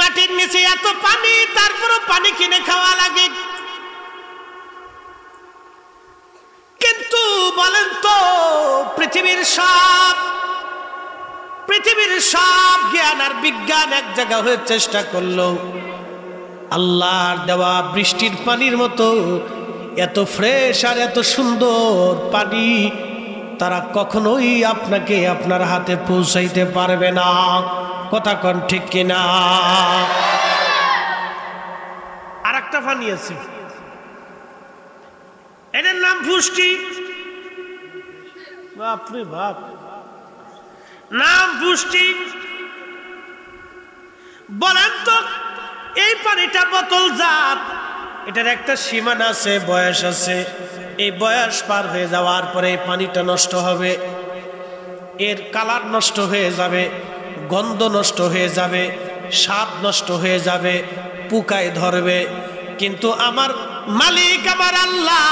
মাটির নিচে এত পানি, তারপরও পানি কিনে খাওয়া লাগে। কিন্তু বলেন তো, পৃথিবীর সব জ্ঞান আর বিজ্ঞান এক জায়গা হয়ে চেষ্টা করলো আল্লাহর দেওয়া বৃষ্টির পানির মতো এত ফ্রেশ আর এত সুন্দর পানি তারা কখনোই আপনাকে আপনার হাতে পৌঁছাইতে পারবে না। কথা কোন ঠিক কিনা? আর একটা পানি আছে, এটার নাম পুষ্টি। বাপরে বাপ, নাম পুষ্টি। বলেন তো, এই পানিটা বোতলজাত, এটার একটা সীমানা আছে, বয়স আছে। এই বয়স পার হয়ে যাওয়ার পরে এই পানিটা নষ্ট হবে, এর কালার নষ্ট হয়ে যাবে, গন্ধ নষ্ট হয়ে যাবে, স্বাদ নষ্ট হয়ে যাবে, পোকায় ধরবে। কিন্তু আমার মালিক, আমার আল্লাহ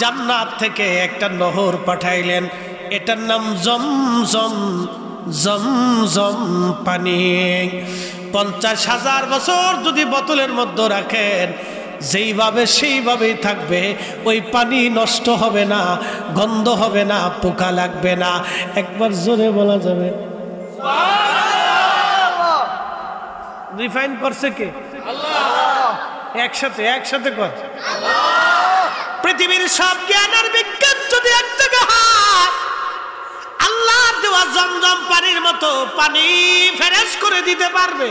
জান্নাত থেকে একটা নহর পাঠাইলেন, এটার নাম জমজম। জমজম পানি 50,000 বছর যদি বোতলের মধ্যে রাখেন, যেইভাবে সেইভাবেই থাকবে। ওই পানি নষ্ট হবে না, গন্ধ হবে না, পোকা লাগবে না। একবার জোরে বলা যাবে রিফাইন করছে কে? আল্লাহ। একসাথে কর। পৃথিবীর সব জ্ঞান আর বিজ্ঞান যদি এক জায়গা হয়, আল্লাহর দেওয়া জমজম পানির মতো পানি ফ্রেশ করে দিতে পারবে?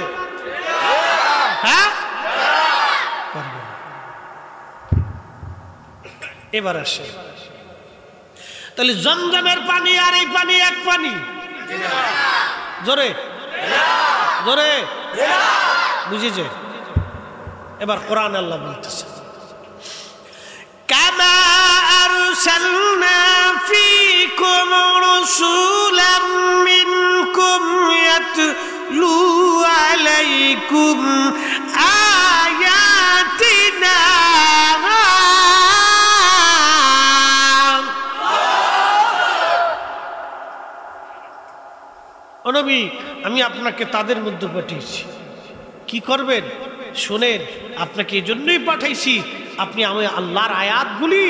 হ্যাঁ, পারবে। এবার আসে, তাহলে জমজমের পানি আর এই পানি এক পানি? জোরে জোরে বুঝেছে? এবার কোরআন আল্লাহ বলতেছে, কামা আরসালনা ফীকুম রাসূলাম মিনকুম ইয়াতলু আলাইকুম আয়াতিনা। ও নবী, আমি আপনাকে তাদের মধ্যে পাঠিয়েছি। কি করবেন? শোনেন, আপনাকে এই জন্যই পাঠাইছি, আপনি আমি আল্লাহর আয়াতগুলি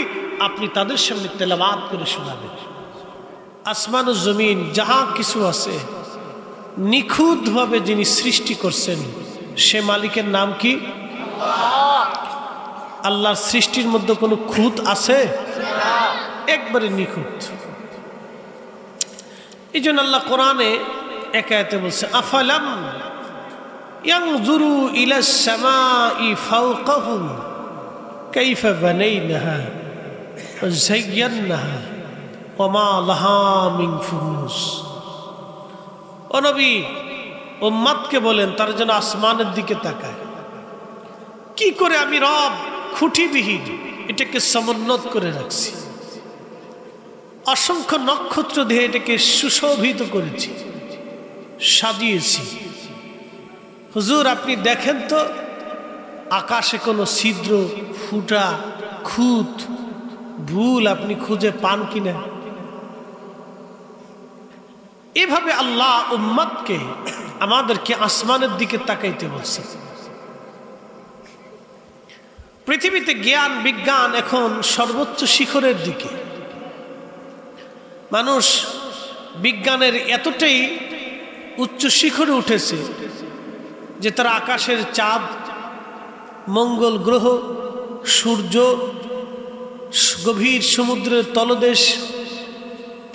আপনি তাদের সামনে তেলাওয়াত করে শোনাবেন। আসমান ও জমিন যাহা কিছু আছে নিখুঁতভাবে যিনি সৃষ্টি করছেন, সে মালিকের নাম কি? আল্লাহর সৃষ্টির মধ্যে কোনো খুঁত আছে? একবারে নিখুঁত। এই জন্য আল্লাহ কোরআনে এক আয়াতে বলছে, আফালাম ইয়ানজুরু ইলাস সামাই ফাওকাহুম কাইফা বানাইনাহা ওয়া যায়্যানাহা ওয়া মা লাহা মিন ফুরুজ। ও নবী, উম্মতকে বলেন তারা যেন আসমানের দিকে তাকায়। কি করে আমি রব খুঁটিবিহীন এটাকে সমুন্নত করে রাখছি, অসংখ্য নক্ষত্র দিয়ে এটাকে সুশোভিত করেছি, সাজিয়েছি। হুজুর, আপনি দেখেন তো আকাশে কোনো ছিদ্র, ফুটা, খুঁত, ভুল আপনি খুঁজে পান কিনা? এভাবে আল্লাহ উম্মতকে আমাদেরকে আসমানের দিকে তাকাইতে বলছে। পৃথিবীতে জ্ঞান বিজ্ঞান এখন সর্বোচ্চ শিখরের দিকে। মানুষ বিজ্ঞানের এতটাই উচ্চ শিখরে উঠেছে যে তারা আকাশের চাঁদ, মঙ্গল গ্রহ, সূর্য, গভীর সমুদ্রের তলদেশ,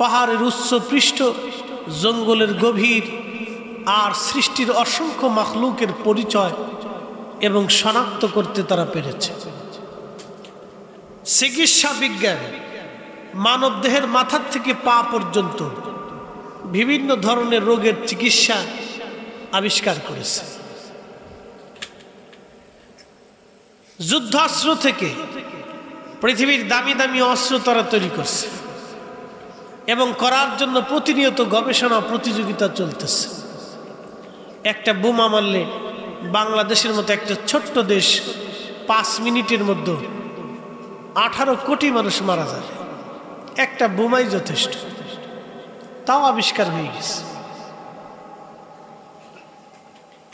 পাহাড়ের উচ্চ পৃষ্ঠ, জঙ্গলের গভীর আর সৃষ্টির অসংখ্য মাখলুকের পরিচয় এবং শনাক্ত করতে তারা পেরেছে। চিকিৎসা বিজ্ঞান মানব দেহের মাথার থেকে পা পর্যন্ত বিভিন্ন ধরনের রোগের চিকিৎসা আবিষ্কার করেছে। যুদ্ধাস্ত্র থেকে পৃথিবীর দামি দামি অস্ত্র তারা তৈরি করছে এবং করার জন্য প্রতিনিয়ত গবেষণা প্রতিযোগিতা চলতেছে। একটা বোমা মারলে বাংলাদেশের মতো একটা ছোট্ট দেশ 5 মিনিটের মধ্যে 18 কোটি মানুষ মারা যায়। একটা বোমাই যথেষ্ট, তাও আবিষ্কার হয়ে গেছে।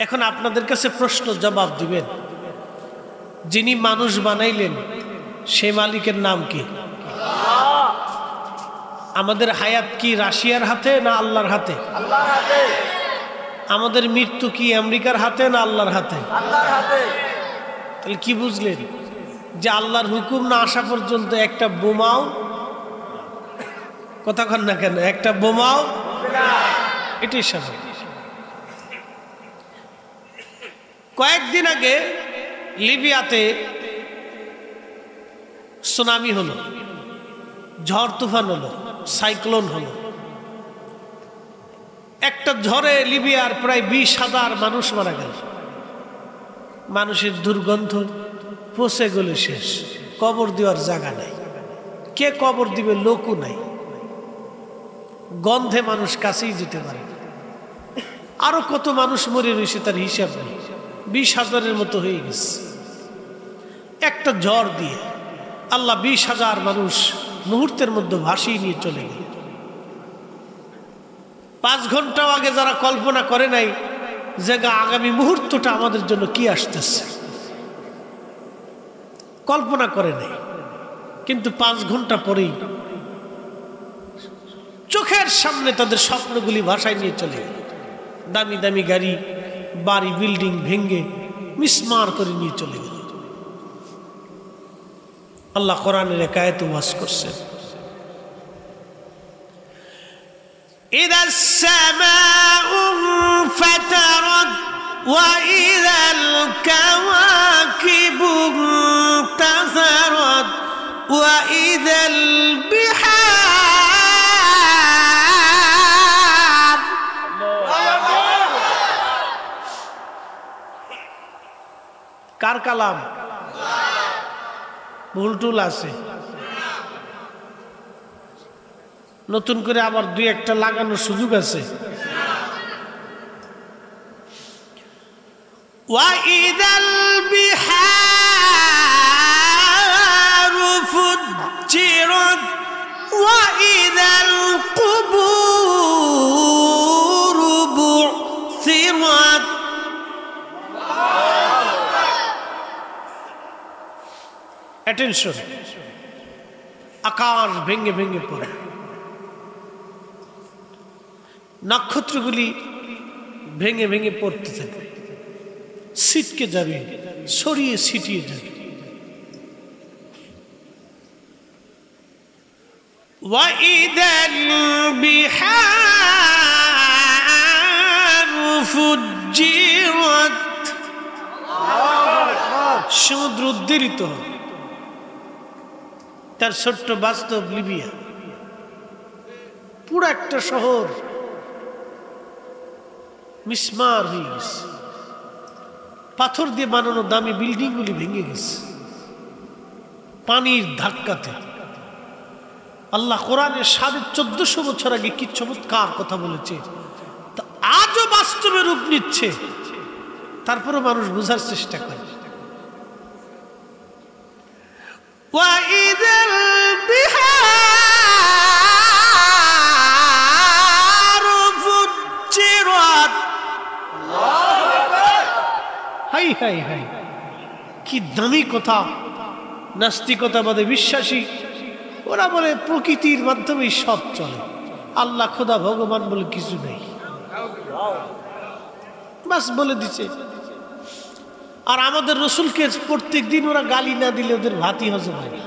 এখন আপনাদের কাছে প্রশ্ন জবাব দিবেন, যিনি মানুষ বানাইলেন সে মালিকের নাম কি? আমাদের হায়াত কি রাশিয়ার হাতে না আল্লাহর হাতে? আল্লাহর হাতে। আমাদের মৃত্যু কি আমেরিকার হাতে না আল্লাহর হাতে? আল্লাহর হাতে। তাহলে কি বুঝলেন যে আল্লাহর হুকুম না আসা পর্যন্ত একটা বোমাও, কথা কন না কেন, একটা বোমাও এটাই স্বাভাবিক। কয়েকদিন আগে লিবিয়াতে সুনামি হলো, ঝড় তুফান হলো, সাইক্লোন হলো। একটা ঝড়ে লিবিয়ার প্রায় 20,000 মানুষ মারা গেল। মানুষের দুর্গন্ধ, পচে গেলে শেষ, কবর দেওয়ার জায়গা নাই, কে কবর দিবে লোকও নাই, গন্ধে মানুষ কাছেই যেতে পারে না। আরো কত মানুষ মরে রয়েছে তার হিসাব নেই, 20,000-এর মতো হয়ে গেছে। একটা ঝড় দিয়ে আল্লাহ 20,000 মানুষ মুহূর্তের মধ্যে ভাসিয়ে নিয়ে চলে গেল। 5 ঘন্টাও আগে যারা কল্পনা করে নাই যে আগামী মুহূর্তটা আমাদের জন্য কি আসতেছে, কল্পনা করে নাই, কিন্তু 5 ঘন্টা পরেই চোখের সামনে তাদের স্বপ্নগুলি ভাসায় নিয়ে চলে গেল। দামি দামি গাড়ি, বাড়ি, বিল্ডিং ভেঙ্গে মিসমার করে নিয়ে চলে গেল। আল্লাহ কোরআনের এক আয়াতে ওয়াজ করছেন, ইদাস সামাউ ফাতারাত ওয়া ইদাল কাওয়াকিবু ইনতাসারাত ওয়া ইদাল বিহার। কার কালাম? ভুল টুল আছে, নতুন করে আবার 2-1টা লাগানোর সুযোগ আছে। ওয়াইদাল বিহারু ফুজ্জিরাত ওয়াইদাল কুবুরু বু'থিরাত। অ্যাটেনশন, আকাশ ভেঙে ভেঙে পড়ে, নক্ষত্রগুলি ভেঙে ভেঙে পড়তে থাকে, ছিটকে যাবে, ছড়িয়ে ছিটিয়ে যাবে। ওয়াইদাল বিহারু ফুজ্জিরাত, সমুদ্র উদ্বেলিত হবে। তার ছোট্ট বাস্তব লিবিয়া, পুরো একটা শহর মিসমার হয়ে গেছে, পাথর দিয়ে বানানো দামি বিল্ডিং গুলি ভেঙে গেছে পানির ধাক্কাতে। আল্লাহ কোরআনে 1450 বছর আগে কি চমৎকার কথা বলেছে, তা আজও বাস্তবে রূপ নিচ্ছে, তারপরও মানুষ বোঝার চেষ্টা করে। ওয়াইদাল বিহারু ফুজ্জিরাত। হাই হাই হাই, কি দামি কথা! নাস্তিকতাবাদে বিশ্বাসী ওরা বলে প্রকৃতির মাধ্যমে সব চলে, আল্লাহ খোদা ভগবান বলে কিছু নেই, বাস বলে দিচ্ছে। আর আমাদের রসুলকে প্রত্যেক দিন ওরা গালি না দিলে ওদের ভাতই হজম হয় না।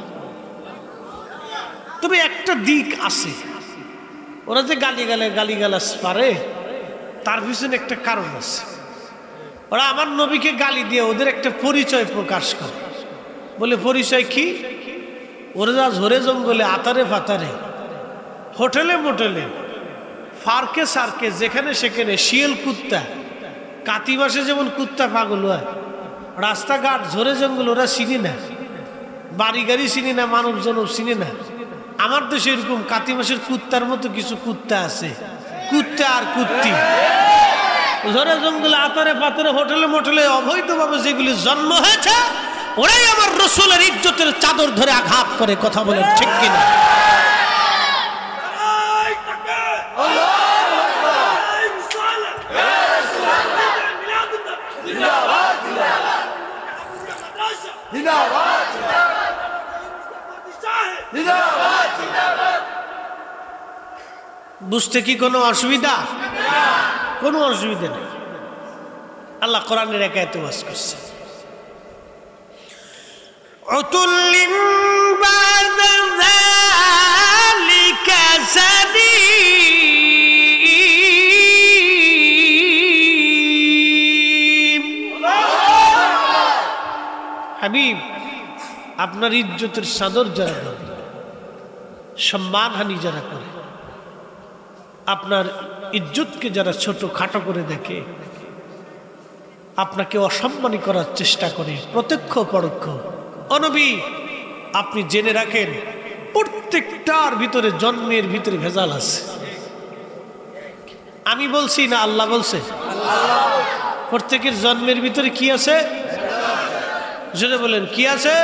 তবে একটা দিক আছে, ওরা যে গালিগালাজ পারে তার পিছনে একটা কারণ আছে। ওরা আমার নবীকে গালি দিয়ে ওদের একটা পরিচয় প্রকাশ করে, বলে পরিচয় কি? ওরা যা ঝরে জঙ্গলে, আতারে ফাতারে, হোটেলে মোটেলে, ফার্কে সার্কে, যেখানে সেখানে শিয়াল কুত্তা, কাতি মাসে যেমন কুত্তা পাগল হয়, রাস্তাঘাট ঝরে জঙ্গল ওরা চিনি না, বাড়ি গাড়ি চিনি না, মানব জনব চিনি না। আমার দেশে এরকম কাতি মাসের কুত্তার মতো কিছু কুত্তা আছে, কুত্তা আর কুত্তি, ঝরে জঙ্গলে, আতারে পাতারে, হোটেলে মোটেলে অবৈধভাবে যেগুলি জন্ম হয়েছে, ওরাই আমার রসুলের ইজ্জতের চাদর ধরে আঘাত করে। কথা বলেন ঠিক কিনা? বুঝতে কি কোনো অসুবিধা? কোনো অসুবিধা নেই। আল্লাহ কোরআনের এক আয়াতে ওয়াজ করছে, উতুল্লিম বা'দা যালিকা সানিম। হাবিব, আপনার ইজ্জতের চাদর যারা ধরে, সম্মানহানি যারা করে, আপনার ইজ্জতকে যারা ছোট খাটো করে দেখে, আপনাকে অসম্মানী করার চেষ্টা করে প্রত্যক্ষ পরোক্ষ, ও নবী আপনি জেনে রাখেন প্রত্যেকটার ভিতরে, জন্মের ভিতরে ভেজাল আছে। আমি বলছি না, আল্লাহ বলছে? প্রত্যেকের জন্মের ভিতরে কি আছে? জোরে বলেন, কি আছে?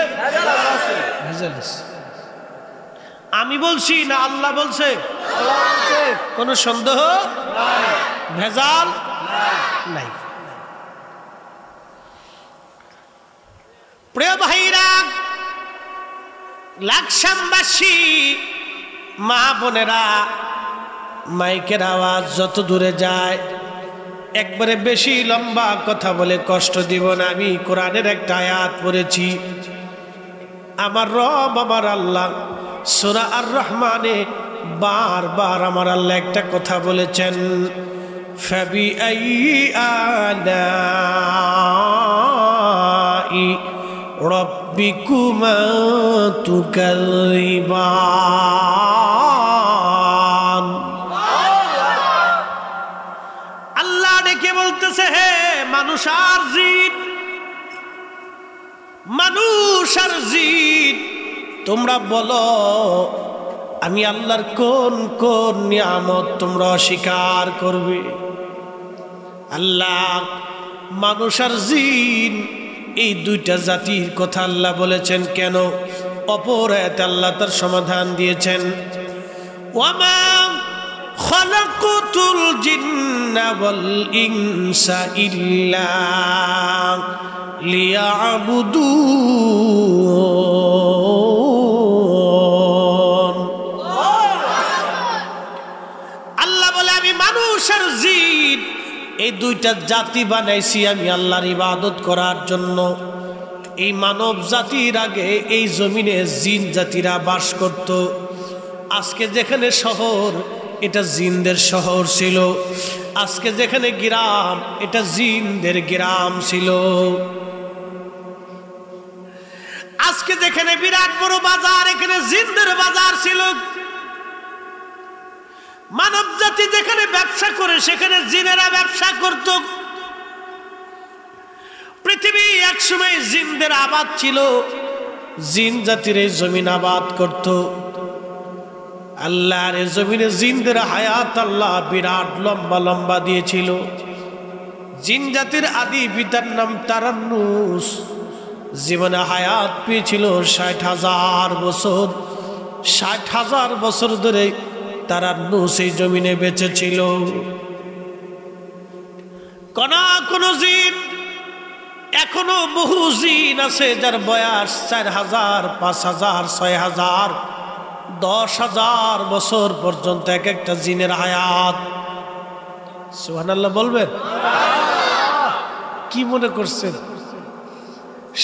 ভেজাল আছে। আমি বলছি না, আল্লাহ বলছে? কোনো সন্দেহ ভেজাল নাই। প্রিয় ভাইরা, লাকসামবাসী মা বোনেরা, মাইকের আওয়াজ যত দূরে যায়, একবারে বেশি লম্বা কথা বলে কষ্ট দিব না। আমি কোরআনের একটা আয়াত পড়েছি, আমার রব আমার আল্লাহ সূরা আর রহমানে বারবার আমার আল্লাহ একটা কথা বলেছেন, ফাবিআইয়ি আলাই রাব্বিকুমা তুকাযিবান। আল্লাহ ডেকে বলতেছে, হে মানুষ আর জিন, মানুষ আর জিন, তোমরা বলো আমি আল্লাহর কোন কোন নিয়ামত তোমরা অস্বীকার করবে? আল্লাহ মানুষ আর জিন এই দুইটা জাতির কথা আল্লাহ বলেছেন কেন? অপর আয়াতে আল্লাহ তার সমাধান দিয়েছেন, ওয়ামা খালাকুতুল জিন্না ওয়াল ইনসা ইল্লা লিয়াবুদুন। আল্লাহ বলে আমি মানুষ আর জিন এই দুইটা জাতি বানাইছি আমি আল্লাহর ইবাদত করার জন্য। এই মানব জাতির আগে এই জমিনে জিন জাতিরা বাস করত। আজকে যেখানে শহর, এটা জিনদের শহর ছিল। আজকে যেখানে গ্রাম, এটা জিনদের গ্রাম ছিল। আজকে যেখানে বিরাট বড় বাজার, এখানে জিনদের বাজার ছিল। মানব জাতি যেখানে ব্যবসা করে, সেখানে জিনেরা ব্যবসা করত। পৃথিবী একসময় জিনদের আবাদ ছিল, জিন জাতির এই জমিন আবাদ করত। আল্লাহর এই জমিনে জিনদের হায়াত আল্লাহ বিরাট লম্বা লম্বা দিয়েছিল। জিন জাতির আদি পিতার নাম তারান্নুস, জীবনে হায়াত পেয়েছিল ৬০,০০০ বছর। ৬০,০০০ বছর ধরে তারান্নুস এই জমিনে বেঁচে ছিল। কোন জিন, এখনো বহু জিন আছে যার বয়স ৪,০০০, ৫,০০০, ৬,০০০, ১০,০০০ বছর পর্যন্ত এক একটা জিনের হায়াত। সুবহানাল্লাহ বলবেন? কি মনে করছেন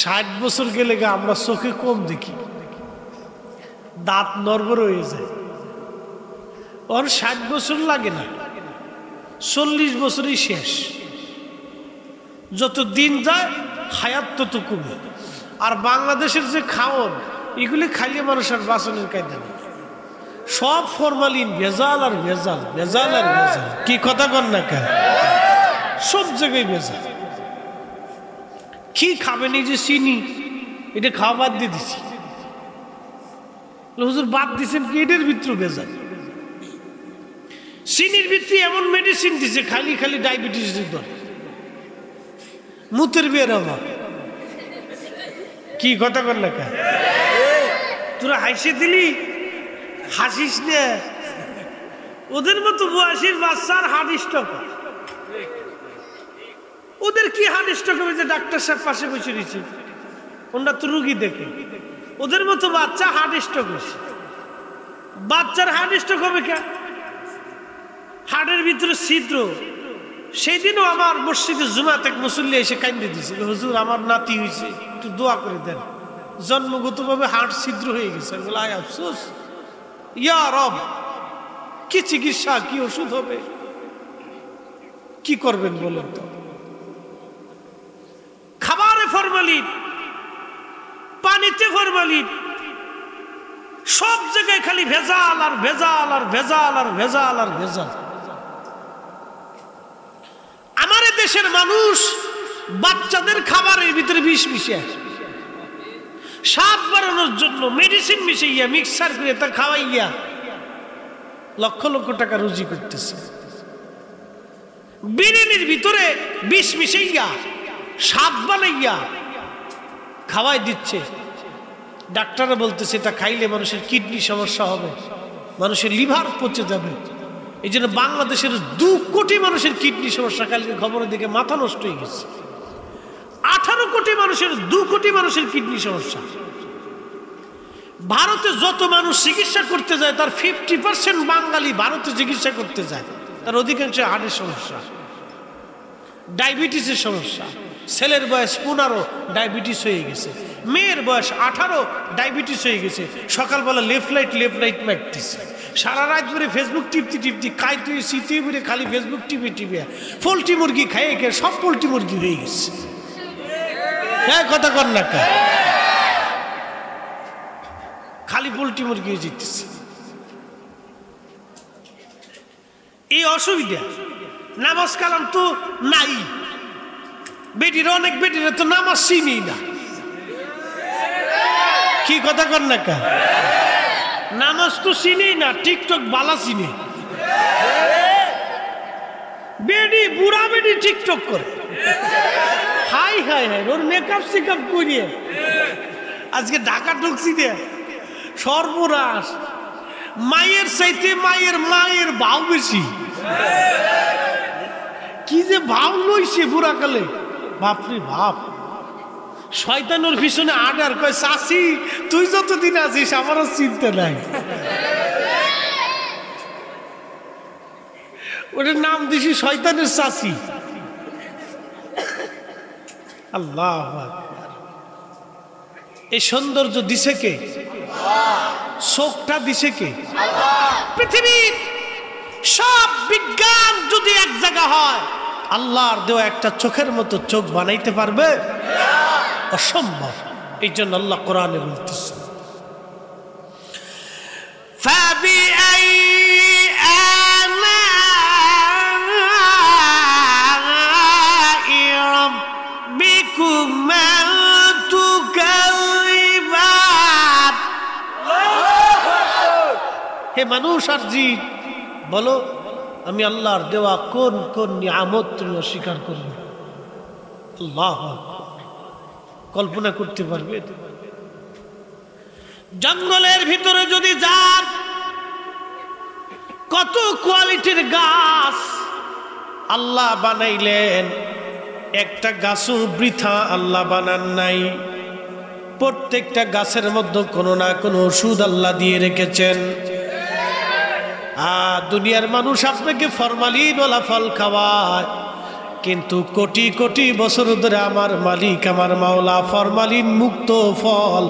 ৬০ বছর গেলে আমরা চোখে কম দেখি, দাঁত নড়বড় হয়ে যায়? ওর ৬০ বছর লাগে না, ৪০ বছরই শেষ। যত দিন যায় হায়াত তত কমে। আর বাংলাদেশের যে খাওন, এগুলি খাইলে মানুষের বাঁচনের কায়দা নেই। সব ফরমালিন, ভেজাল আর ভেজাল, ভেজাল আর ভেজাল। কি কথা কন না কে? সব জায়গায় ভেজাল। কি খাবেন? এই যে চিনি, এটা খাওয়া বাদ দিয়ে দিছি। হুজুর বাদ দিচ্ছেন কি? এটার ভিতরে ভেজাল। চিনির ভিতরে এমন মেডিসিন দিছে, খালি খালি ডায়াবেটিস ধরে, মুতের বের আমার। কি কথা কর না কা? তোরা হাসি দিলি, হাসিস না। ওদের মতো বয়সীর বাচ্চার হার্ট স্ট্রোক। ওদের কি হার্ট স্ট্রোক হবে যে ডাক্তার সাহেব পাশে বসে রয়েছে? ওরা তো রুগী দেখে, ওদের মতো বাচ্চা হার্ট স্ট্রোক হয়েছে। বাচ্চার হার্ট স্ট্রোক হবে কেন? হার্টের ভিতরে ছিদ্র। সেই দিনও আমার মসজিদে জুমাতে এক মুসল্লি এসে কান্দে দিয়েছিল, হুজুর আমার নাতি হয়েছে, একটু দোয়া করে দেন, জন্মগতভাবে হার্ট ছিদ্র হয়ে গেছে। আমি বলি, আয় আফসোস, ইয়া রব, কি চিকিৎসা, কি ওষুধ হবে, কি করবেন বলেন তো? খাবারে ফরমালিন, পানিতে ফরমালিন, সব জায়গায় খালি ভেজাল আর ভেজাল আর ভেজাল আর ভেজাল আর ভেজাল। আমার দেশের মানুষ বাচ্চাদের খাবারের ভিতরে বিষ মিশিয়ে, স্বাদ বাড়ানোর জন্য মেডিসিন মিশাইয়া মিক্সার করে তা খাওয়াইয়া লক্ষ লক্ষ টাকা রুজি করতেছে। বিরিয়ানির ভিতরে বিষ মিশাইয়া স্বাদ বানাইয়া খাওয়াই দিচ্ছে। ডাক্তাররা বলতেছে এটা খাইলে মানুষের কিডনি সমস্যা হবে, মানুষের লিভার পচে যাবে। এই জন্য বাংলাদেশের 2 কোটি মানুষের কিডনি সমস্যা, কালকে খবরের দিকে মাথা নষ্ট হয়ে গেছে। 18 কোটি মানুষের 2 কোটি মানুষের কিডনি সমস্যা। ভারতে যত মানুষ চিকিৎসা করতে যায় তার 50% বাঙালি ভারতে চিকিৎসা করতে যায়, তার অধিকাংশ হার্টের সমস্যা, ডায়াবেটিসের সমস্যা। ছেলের বয়স 15, ডায়াবেটিস হয়ে গেছে। মেয়ের বয়স 18, ডায়াবেটিস হয়ে গেছে। সকালবেলা লেফট লাইট মারতেছে, সারা রাত ধরে ফেসবুক টিপতে খাইতে শীতে বেড়ে খালি ফেসবুক টিপে পোল্ট্রি মুরগি খাইয়ে খেয়ে সব পোল্ট্রি মুরগি হয়ে গেছে। হ্যাঁ, কথা কর না, খালি পোল্ট্রি মুরগি হয়ে যেতেছে। এই অসুবিধা। নামাজ কালাম তো নাই, বেটির অনেক বেটিরা তো নামাজ চিনি না। কি কথা কর না, নামাজ তো চিনি না, টিকটক বালা চিনি। বেডি বুড়া বেডি টিকটক করে, হাই হাই হাই, ওর মেকআপ সিকআপ করিয়ে আজকে ঢাকা ঢুকছি দে, সর্বনাশ। মায়ের চাইতে মায়ের ভাও বেশি। কি যে ভাব লইছে বুড়া কালে, বাপরে বাপ। শয়তানোর পিছনে আডার কয়, চাচি তুই যতদিন আছিস আমারও চিন্তা নাই। ওটার নাম দিছি শয়তানের চাচি। আল্লাহ আকবার। এই সৌন্দর্য দিছে কে? চোখটা দিছে কে? পৃথিবীর সব বিজ্ঞান যদি এক জায়গা হয়, আল্লাহর দেওয়া একটা চোখের মতো চোখ বানাইতে পারবে? অসম্ভব। এই জন্য আল্লাহ কোরআনে বলতেছে, হে মানুষ আর জিন, বলো আমি আল্লাহর দেওয়া কোন কোন নিয়ামত তুমি অস্বীকার করবে? আল্লাহ কল্পনা করতে পারবে? জঙ্গলের ভিতরে যদি যান, কত কোয়ালিটির গাছ আল্লাহ বানাইলেন, একটা গাছও বৃথা আল্লাহ বানান নাই। প্রত্যেকটা গাছের মধ্যে কোনো না কোনো ওষুধ আল্লাহ দিয়ে রেখেছেন। দুনিয়ার মানুষ আপনাকে ফরমালিন ওয়ালা ফল খাওয়ায়, কিন্তু কোটি কোটি বছর ধরে আমার মালিক আমার মাওলা ফরমালিন মুক্ত ফল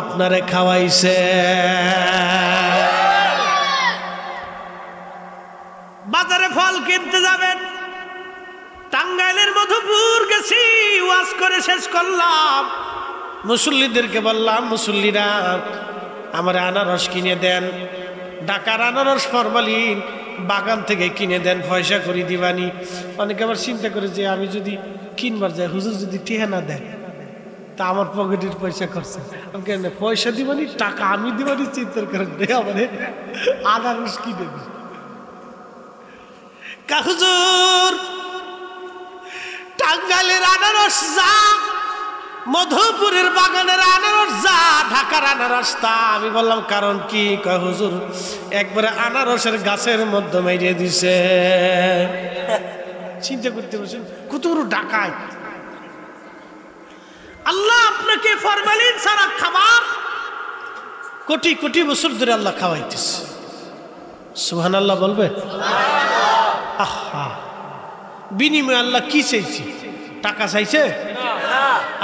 আপনারে খাওয়াইছে। বাজারে ফল কিনতে যাবেন, টাঙ্গাইলের মধুপুর গেছি, ওয়াজ করে শেষ করলাম, মুসল্লিদেরকে বললাম, মুসল্লিরা আমার আনারস কিনে দেন, ঢাকার আনারস ফরমালিন বাগান থেকে কিনে দেন, পয়সা করে দিবানি। অনেকে আবার চিন্তা করে যে আমি যদি কিনবার যাই, হুজুর যদি টেহা না দেয় তা আমার পকেটের পয়সা খরচা, আমি কেন পয়সা দিবানি, টাকা আমি দিবানি, চিন্তার করেন আমার আনারস কিনে দিই। হুজুর টাঙ্গাইলের আনারস যা, মধুপুরের বাগানের আনারস যা, ঢাকার আনারস তা। আমি বললাম কারণ কি? কয় হুজুর একবারে আনারসের গাছের মধ্যে মেরে দিছে। চিন্তা করতে পারছেন কত বড় ডাকাত। আল্লাহ আপনাকে ফরমালিন ছাড়া খাবার কোটি কোটি বছর ধরে আল্লাহ খাওয়াইতেছে। সুবহানাল্লাহ বলবে? আহা, বিনিময়ে আল্লাহ কি চাইছে? টাকা চাইছে?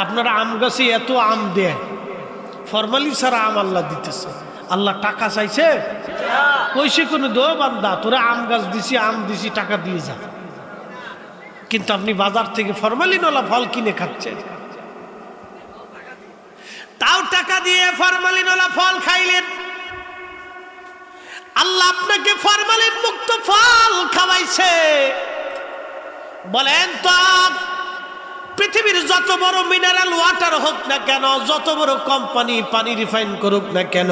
আপনারা আম গাছে এত আম দেয়, ফরমালিন ছাড়া আম আল্লাহ দিতেছে, আল্লাহ টাকা চাইছে? কইছে কোনো দো বান্দা তোরা আম গাছ দিছি, আম দিছি, টাকা দিয়ে যা। কিন্তু আপনি বাজার থেকে ফরমালিনওয়ালা ফল কিনে খাচ্ছেন, তাও টাকা দিয়ে ফরমালিনওয়ালা ফল খাইলেন। আল্লাহ আপনাকে ফরমালিন মুক্ত ফল খাওয়াইছে। বলেন তো, পৃথিবীর যত বড় মিনারেল ওয়াটার হোক না কেন, যত বড় কোম্পানি পানি রিফাইন করুক না কেন,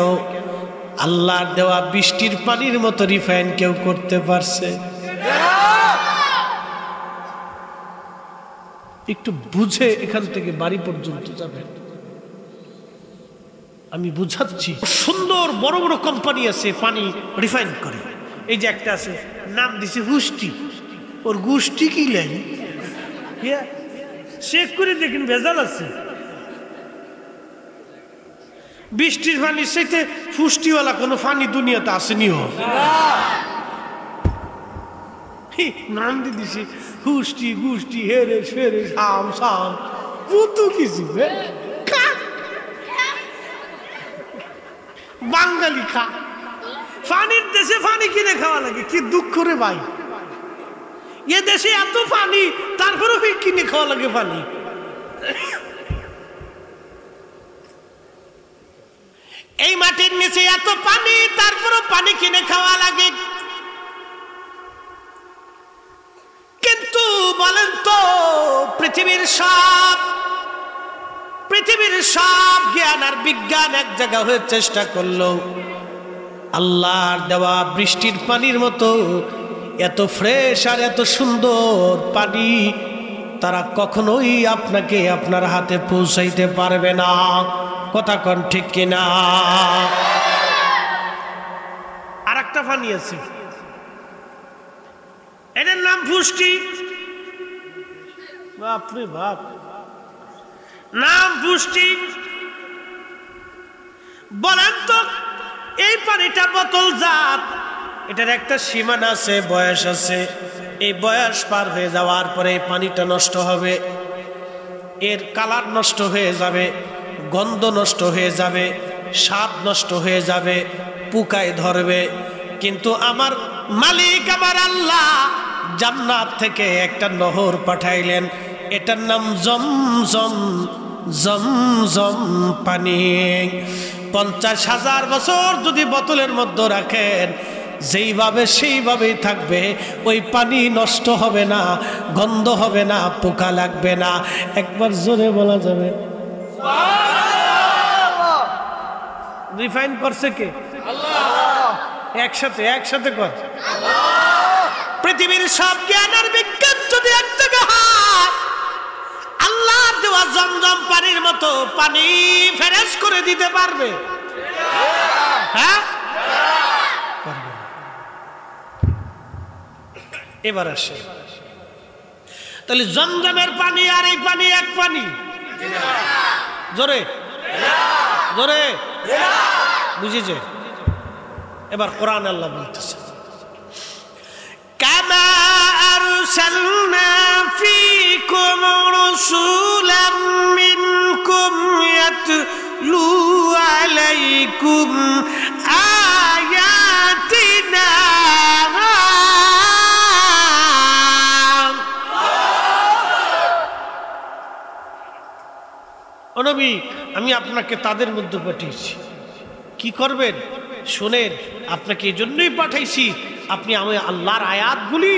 আল্লাহর দেওয়া বৃষ্টির পানির মতো রিফাইন কেউ করতে পারছে? একটু বুঝে এখান থেকে বাড়ি পর্যন্ত যাবেন, আমি বুঝাচ্ছি। সুন্দর বড় বড় কোম্পানি আছে পানি রিফাইন করে। এই যে একটা আছে, নাম দিছে হুষ্টি, ওর গুষ্টি কি লাই চেক করে দেখেন ভেজাল আছে। বৃষ্টির পানির সাথে পুষ্টিওয়ালা কোনো পানি দুনিয়াতে আসেনি। নাম দিয়ে দিছি হুষ্টি গুষ্টি হেরে ফেরে সাম সাম পুতু কিছু বাঙালি খা। পানির দেশে পানি কিনে খাওয়া লাগে, কি দুঃখ রে ভাই। এ দেশে এত পানি, তারপরেও কিনে খাওয়া লাগে পানি। এই মাটির নিচে এত পানি, তারপরেও পানি কিনে খাওয়া লাগে। কিন্তু বলেন তো, পৃথিবীর সব জ্ঞান আর বিজ্ঞান এক জায়গা হয়ে চেষ্টা করলো, আল্লাহর দেওয়া বৃষ্টির পানির মতো এত ফ্রেশ আর এত সুন্দর পানি তারা কখনোই আপনাকে আপনার হাতে পৌঁছাইতে পারবে না। কথা কোন ঠিক কিনা? আর একটা পানি আছে, এটার নাম পুষ্টি। বাপরে বাপ, নাম পুষ্টি। বলেন তো, এই পানিটা বোতল জাত, এটার একটা সীমানা আছে, বয়স আছে। এই বয়স পার হয়ে যাওয়ার পরে এই পানিটা নষ্ট হবে, এর কালার নষ্ট হয়ে যাবে, গন্ধ নষ্ট হয়ে যাবে, স্বাদ নষ্ট হয়ে যাবে, পোকায় ধরবে। কিন্তু আমার মালিক, আমার আল্লাহ জান্নাত থেকে একটা নহর পাঠাইলেন, এটার নাম জমজম। জমজম পানি 50,000 বছর যদি বোতলের মধ্যে রাখেন, যেইভাবে সেইভাবেই থাকবে। ওই পানি নষ্ট হবে না, গন্ধ হবে না, পোকা লাগবে না। একবার জোরে বলা যাবে রিফাইন করছে কে? আল্লাহ। একসাথে কর। পৃথিবীর সব জ্ঞান আর বিজ্ঞান যদি এক জায়গা হয়, আল্লাহর দেওয়া জমজম পানির মতো পানি ফ্রেশ করে দিতে পারবে? হ্যাঁ, পারবে। এবার আসে, তাহলে জমজমের পানি আর এই পানি এক পানি? জোরে জোরে বুঝেছে? এবার কোরআন আল্লাহ বলতেছে, কামা আরসালনা ফীকুম রাসূলাম মিনকুম ইয়াতলু আলাইকুম আয়াতিনা। ও নবী, আমি আপনাকে তাদের মধ্যে পাঠিয়েছি, কি করবেন শোনেন। আপনাকে এই জন্যই পাঠাইছি, আপনি আমি আল্লাহর আয়াতগুলি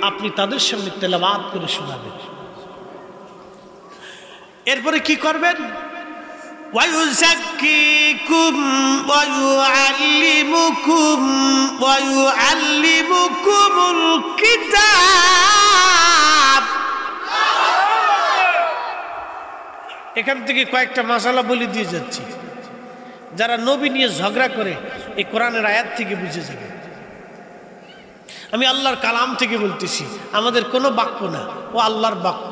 আপনি তাদের সামনে তেলাওয়াত করে শোনাবেন। এরপরে কি করবেন? ওয়ায়ুযাক্কিকুম ওয়ায়ুআল্লিমুকুমুল কিতাব। এখান থেকে কয়েকটা মাসালা বলে দিয়ে যাচ্ছি, যারা নবী নিয়ে ঝগড়া করে এই কোরআনের আয়াত থেকে বুঝে যাবে। আমি আল্লাহর কালাম থেকে বলতেছি, আমাদের কোনো বাক্য না, ও আল্লাহর বাক্য।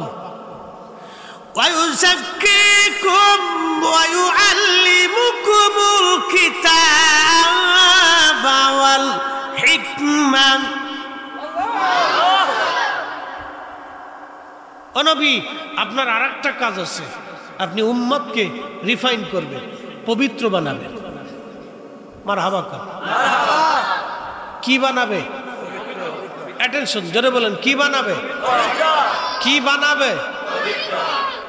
ওয়ায়ুযাক্কিকুম يزكيكم ويعلمكم الكتاب والحكمة ও নবী আপনার আরেকটা কাজ আছে আপনি উম্মতকে রিফাইন করবেন পবিত্র বানাবেন মারহাবা কর কি বানাবে অ্যাটেনশন জোরে বলেন কি বানাবে কি বানাবে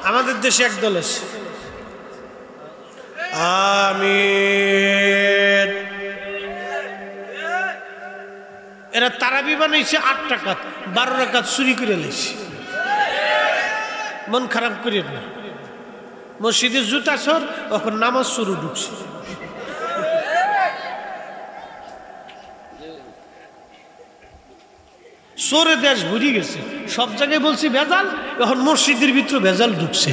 আমাদের দেশে একদল আছে আমিন এরা তারাবি বানাইছে 8 রাকাত 12 রাকাত চুরি করে লাইছে মন খারাপ করিয়েন না মসজিদে জুতা সর এখন নামাজ শুরু ঢুকছে সোরে দেশ ভরি গেছে সব জায়গায় বলছি ভেজাল এখন মসজিদের ভিতরে ভেজাল ঢুকছে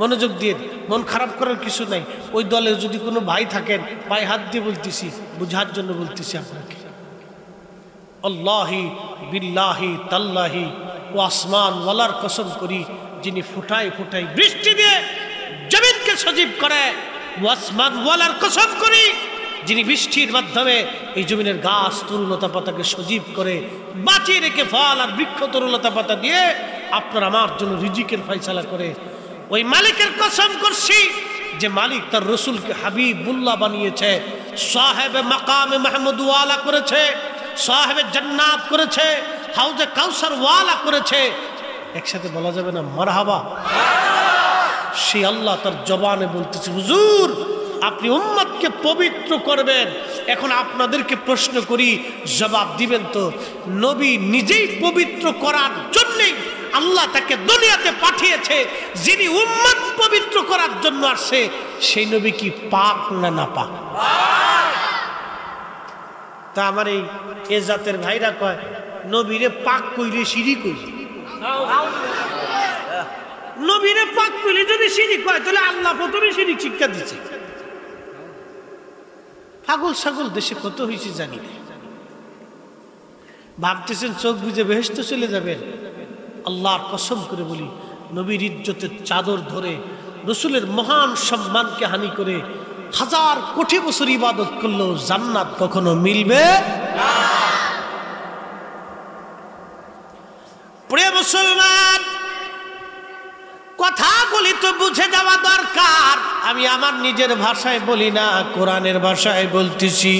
মনোযোগ দিয়ে মন খারাপ করার কিছু নাই ওই দলে যদি কোনো ভাই থাকেন পায়ে হাত দিয়ে বলতেছি বুঝার জন্য বলতেছি আপনাকে আল্লাহি বিল্লাহি তাল্লাহি ও আসমান ওয়ালার কসম করি যিনি ফুটাই ফুটাই বৃষ্টি দিয়ে জমিনকে সজীব করে ও আসমান ওয়ালার কসম করি যিনি বৃষ্টির মাধ্যমে এই জমিনের গাছ তরুলতা পাতাকে সজীব করে বাঁচিয়ে রেখে ফল আর বৃক্ষ তরুলতা পাতা দিয়ে আপনার আমার জন্য রিজিকের ফয়সালা করে ওই মালিকের কসম করছি যে মালিক তার রসুলকে হাবিবুল্লাহ বানিয়েছে সাহেবে মাকামে মাহমুদ ওয়ালা করেছে সাহেবে জান্নাত করেছে হাউজে কাউসার ওয়ালা করেছে একসাথে বলা যাবে না মারহাবা সেই আল্লাহ তার জবানে বলতেছে হুজুর আপনি উম্মতকে পবিত্র করবেন এখন আপনাদেরকে প্রশ্ন করি জবাব দিবেন তো নবী নিজেই পবিত্র করার জন্যই আল্লাহ তাকে দুনিয়াতে পাঠিয়েছে যিনি উম্মত পবিত্র করার জন্য আসছে সেই নবী কি পাক না নাপাক তা আমার এই জাতের ভাইরা কয় নবীরে পাক কইলে শিরিক কইলে নবীরে পাক কইলে যদি শিরিক হয় তাহলে আল্লাহ প্রথমে শিরিক শিক্ষা দিচ্ছে পাগল ছাগল দেশে কত হয়েছে জানি না ভাবতেছেন চোখ বুঝে বেহেশতে চলে যাবেন আল্লাহর কসম করে বলি নবীর ইজ্জতের চাদর ধরে রসুলের মহান সম্মানকে হানি করে 1000 কোটি বছর ইবাদত করলেও জান্নাত কখনো মিলবে না প্রিয় মুসলমান কথাগুলি তো বুঝে যাওয়া দরকার আমি আমার নিজের ভাষায় বলি না কোরআনের ভাষায় বলতেছি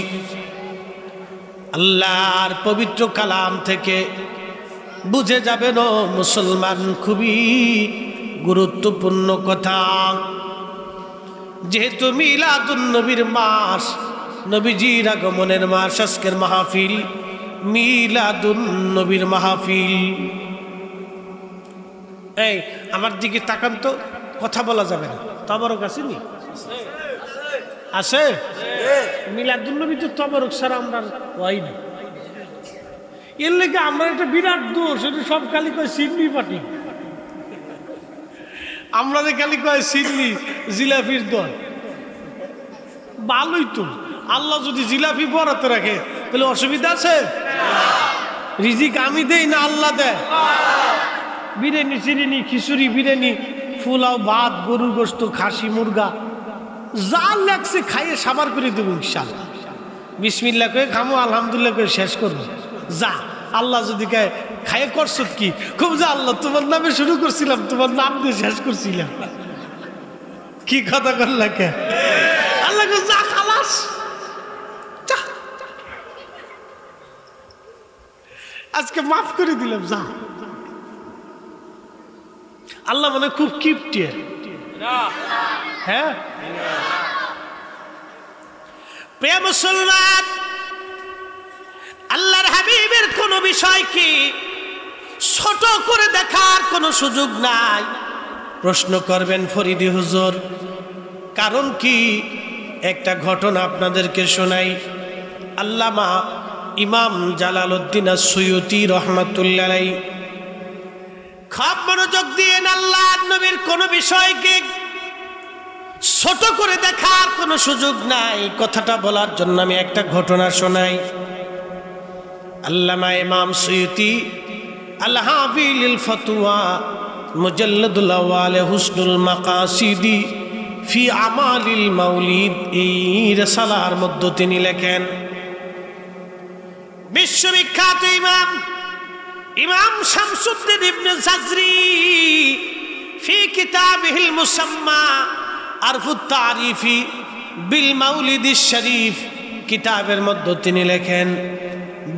আল্লাহর পবিত্র কালাম থেকে বুঝে যাবেন ও মুসলমান খুবই গুরুত্বপূর্ণ কথা যেহেতু মিলাদুন নবীর মাস নবীজির আগমনের মাস আজকের মাহফিল মিলাদুন নবীর মাহফিল এই আমার দিকে তাকান তো কথা বলা যাবে না তবরক আসেনি আছে মিলাদুন নবী তো তবরক ছাড়া আমরা হয় না এর লেগে আমরা একটা বিরাট দোষ এটা সব খালি কয় সিডনি পার্টি আমরা খালি কয় সিডনি জিলাপির দল ভালোই তো আল্লাহ যদি জিলাপি বরাতে রাখে তাহলে অসুবিধা আছে রিজিক আমি দেই না আল্লাহ দেয় বিরিয়ানি চিরিনি খিচুড়ি বিরিয়ানি ফুলাও ভাত গরুর গোস্ত খাসি মুরগা যা লাগছে খাইয়ে সাবার করে দেবো ইনশাআল্লাহ বিসমিল্লাহ করে খামো আলহামদুলিল্লাহ করে শেষ করবো যা আল্লাহ যদি গায়ে খাইয়ে করছো কি খুব যা আল্লাহ তোমার নামে শুরু করছিলাম তোমার নাম দিয়ে শেষ করছিলাম কি কথা করলা কে আল্লাহ যা খালাস আজকে মাফ করে দিলাম যা আল্লাহ মানে খুব কিপটিয়ার হ্যাঁ প্রিয় মুসলমান আল্লাহর হাবিবের কোন বিষয় কি ছোট করে দেখার কোনো সুযোগ নাই প্রশ্ন করবেন ফরিদি হুজুর কারণ কি একটা ঘটনা আপনাদেরকে শোনাই আল্লামা ইমাম জালালউদ্দিন আস-সুয়ুতি রাহমাতুল্লাহ আলাইহি খুব মনোযোগ দিয়ে আল্লাহর নবীর কোন বিষয়কে ছোট করে দেখার কোনো সুযোগ নাই কথাটা বলার জন্য আমি একটা ঘটনা শোনাই আল্লামা ইমাম সুয়ুতি আল-হাবিলিল ফতোয়া মুজাল্লাদুল আউয়াল হুসনুল মাকাসিদি ফি আমালিল মাউলিদ এই রিসালার মধ্যে তিনি লেখেন বিশ্ববিখ্যাত ইমাম শামসুদ্দিন ইবনে জাজরি ফি কিতাবিহিল মুসাম্মা আরফুত তারিফি বিল মাউলিদিশ শরীফ কিতাবের মধ্যে তিনি লেখেন,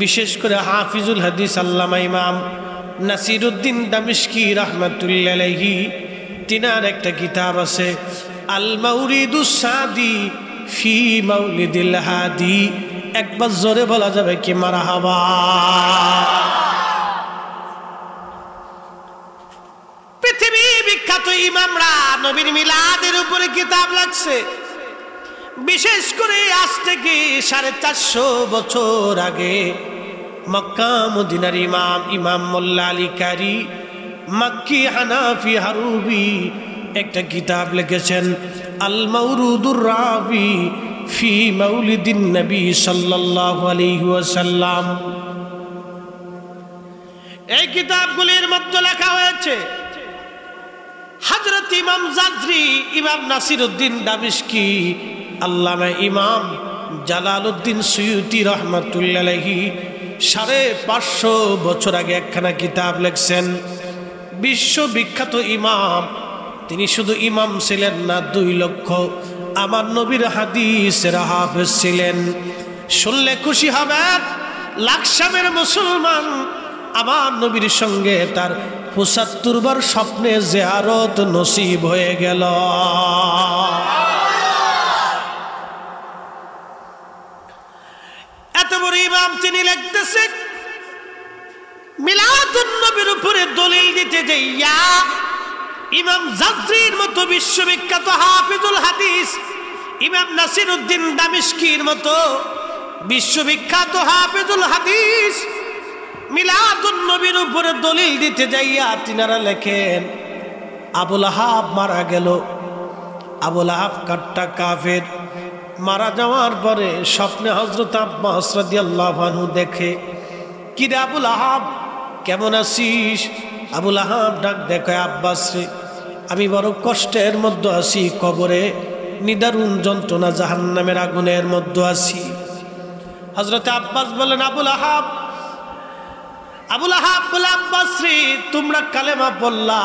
বিশেষ করে হাফিজুল হাদিস আল্লামা ইমাম নাসিরউদ্দিন দামিশকি রাহমাতুল্লাহি আলাইহি তিনার একটা কিতাব আছে আল মাউরিদুস সাদি ফি মাউলিদিল হাদি। একবার জোরে বলা যাবে কি মারহাবা। পৃথিবী বিখ্যাত ইমামরা নবীর মিলাদের উপরে কিতাব লাগছে। বিশেষ করে আজ থেকে 450 বছর আগে মক্কা মদিনার ইমাম মোল্লা আলী কারি মক্কি হানাফি হারুবি একটা কিতাব লিখেছেন আল মাউরুদুর রাবি ফি মাউলিদিন নবী সাল্লাল্লাহু আলাইহি ওয়াসাল্লাম। এই কিতাবগুলির মধ্যে লেখা হয়েছে হযরত ইমাম জাজরি, ইমাম নাসিরউদ্দিন দামিশকি, আল্লামা ইমাম জালালউদ্দিন সুয়ুতি রাহমাতুল্লাহি আলাইহি 550 বছর আগে একখানা কিতাব লিখছেন। বিশ্ববিখ্যাত ইমাম, তিনি শুধু ইমাম ছিলেন না, 2 লক্ষ আমার নবীর হাদিসের হাফেজ ছিলেন। শুনলে খুশি হবেন, লাকসামের মুসলমান আমার নবীর সঙ্গে তার 75 বার স্বপ্নে জিয়ারত নসিব হয়ে গেল। এত বড় ইমাম তিনি লিখতেছে মিলাদুন নবীর উপরে দলিল দিতে যাইয়া ইমাম জাজরির মতো বিশ্ববিখ্যাত হাফিজুল হাদিস, ইমাম নাসিরউদ্দিন দামিশকির মতো বিশ্ববিখ্যাত হাফিজুল হাদিস মিলাদুন নবীর উপরে দলিল দিতে যাইয়া তিনারা লেখেন আবুল আহাব মারা গেল। আবুল আহাব কাট্টা কাফের। মারা যাওয়ার পরে স্বপ্নে হযরত আব্বাস রাদিয়াল্লাহু আনহু দেখে, কি রে আবুল আহাব কেমন আছিস? আবুল আহাব ডাক দেখে, আব্বাস রে আমি বড় কষ্টের মধ্যে আছি, কবরে নিদারুণ যন্ত্রণা জাহান্নামের আগুনের মধ্যে আছি। হযরত আব্বাস বলেন আবুল আহাব বলে, আব্বাস রে তোমরা কালেমা পড়লা,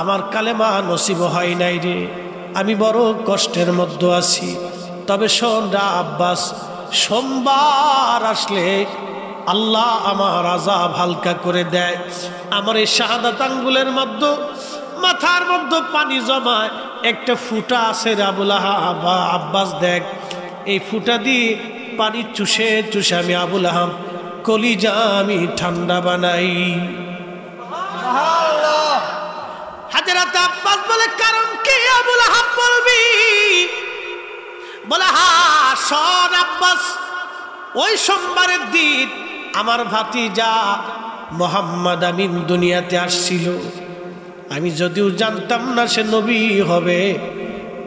আমার কালেমা নসিব হয় নাই রে, আমি বড় কষ্টের মধ্যে আছি। তবে শোন রা আব্বাস, সোমবার আসলে আল্লাহ আমার আযাব হালকা করে দেয়। আমার এই শাহাদাত আঙ্গুলের মধ্যে মাথার মধ্যে পানি জমায় একটা ফুটা আছে রে আবুল আহাব, আব্বাস দেখ এই ফুটা দিয়ে পানি চুষে চুষে আমি আবুল আহাব কলিজা আমি ঠান্ডা বানাই। হযরত আব্বাস বলে, কারণ কি আবুল আহাব বলবি? বলে, হ্যাঁ শোন আব্বাস, ওই সোমবারের দিন আমার ভাতিজা মোহাম্মদ আমিন দুনিয়াতে আসছিল। আমি যদিও জানতাম না সে নবী হবে,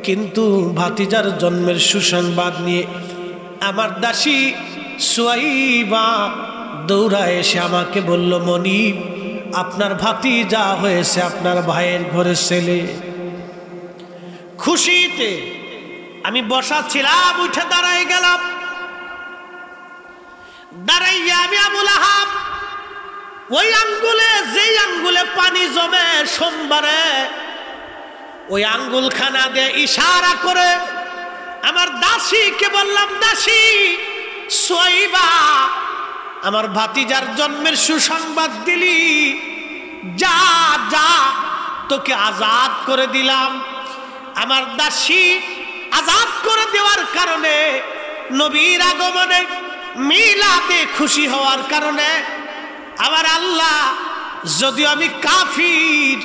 কিন্তু ভাতিজার জন্মের সুসংবাদ নিয়ে আমার দাসী সুয়াইবা দৌড়ায় এসে আমাকে বলল, মনিব আপনার ভাতিজা হয়েছে, আপনার ভাইয়ের ঘরের ছেলে। খুশিতে আমি বসা ছিলাম, উঠে দাঁড়াই গেলাম। দাঁড়াইয়া আমি আবুল আহাব ওই আঙ্গুলে, যেই আঙ্গুলে পানি জমে সোমবারে, ওই আঙ্গুল খানা দিয়ে ইশারা করে আমার দাসীকে বললাম, দাসী সুয়াইবা আমার ভাতিজার জন্মের সুসংবাদ দিলি, যা যা তোকে আজাদ করে দিলাম। আমার দাসী আজাদ করে দেওয়ার কারণে, নবীর আগমনে মিলাদে খুশি হওয়ার কারণে আমার আল্লাহ, যদিও আমি কাফির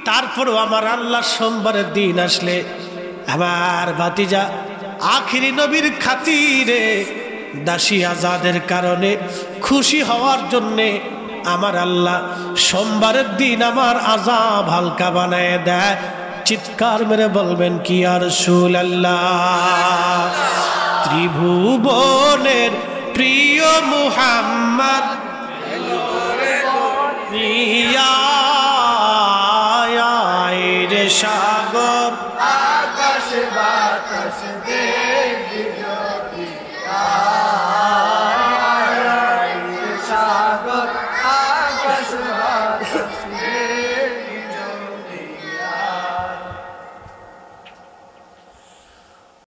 তারপরও আমার আল্লাহ সোমবারের দিন আসলে আমার ভাতিজা আখিরি নবীর খাতিরে দাসী আজাদের কারণে খুশি হওয়ার জন্যে আমার আল্লাহ সোমবারের দিন আমার আযাব হালকা বানায় দেয়। চিৎকার মেরে বলবেন কি ইয়া রাসূলুল্লাহ। ত্রিভুবনের প্রিয় মুহাম্মদ ইয়া সাগর আকাশে বাতাসে